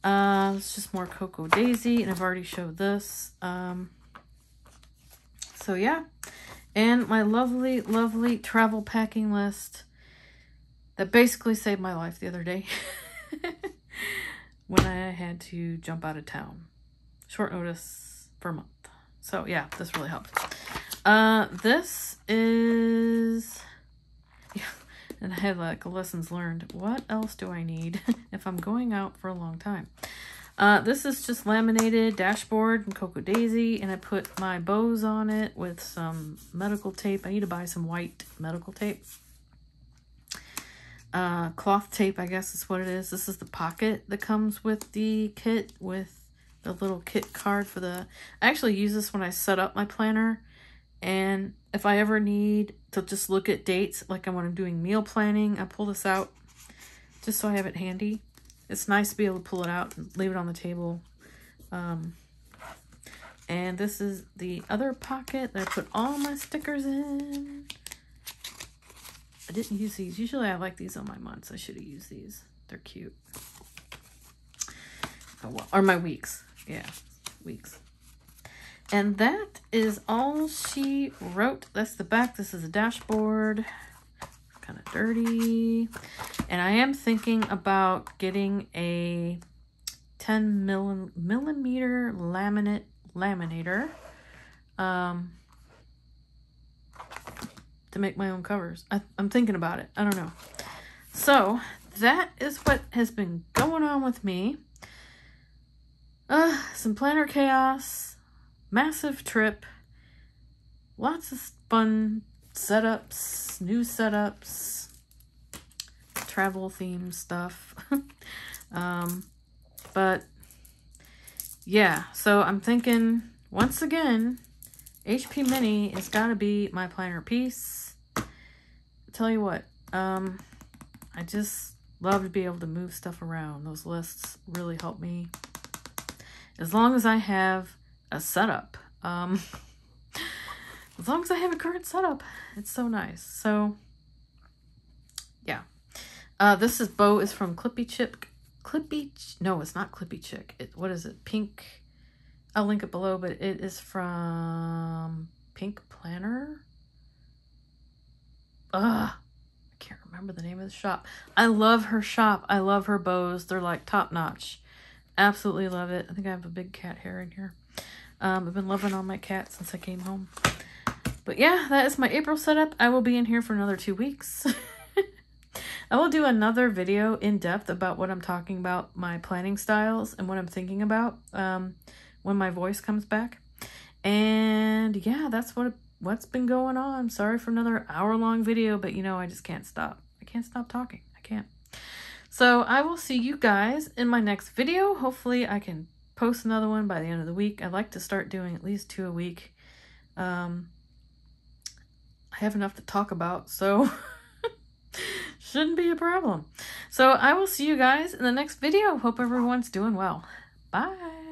It's just more Cocoa Daisy, and I've already showed this. So yeah, and my lovely, lovely travel packing list that basically saved my life the other day when I had to jump out of town. Short notice for a month. So yeah, this really helped. This is, yeah, and I had like lessons learned. What else do I need if I'm going out for a long time? This is just laminated dashboard and Cocoa Daisy, and I put my bows on it with some medical tape. I need to buy some white medical tape. Cloth tape, I guess is what it is. This is the pocket that comes with the kit, with the little kit card for the... I actually use this when I set up my planner, and if I ever need to just look at dates, like when I'm doing meal planning, I pull this out just so I have it handy. It's nice to be able to pull it out and leave it on the table. And this is the other pocket that I put all my stickers in. I didn't use these. Usually I like these on my months. I should have used these. They're cute. Oh, well, or my weeks. Yeah, weeks. And that is all she wrote. That's the back. This is a dashboard. Kind of dirty. And I am thinking about getting a 10 millimeter laminator to make my own covers. I'm thinking about it. I don't know. So that is what has been going on with me. Some planner chaos, massive trip, lots of fun setups, new setups, travel theme stuff. But yeah, so I'm thinking once again, HP Mini has got to be my planner piece. I'll tell you what, I just love to be able to move stuff around. Those lists really help me. As long as I have a setup. As long as I have a current setup, it's so nice. So, yeah. This bow is from Clippy Chick. No, it's not Clippy Chick. What is it? Pink. I'll link it below, but it is from Pink Planner. I can't remember the name of the shop. I love her shop. I love her bows. They're like top notch. Absolutely love it. I think I have a big cat hair in here. I've been loving on my cat since I came home. But yeah, that is my April setup. I will be in here for another 2 weeks. I will do another video in depth about what I'm talking about, my planning styles and what I'm thinking about when my voice comes back. And yeah, that's what's been going on. Sorry for another hour-long video, but you know, I just can't stop. I can't stop talking. I can't. So I will see you guys in my next video. Hopefully I can post another one by the end of the week. I'd like to start doing at least 2 a week. I have enough to talk about, so shouldn't be a problem. So I will see you guys in the next video. Hope everyone's doing well. Bye.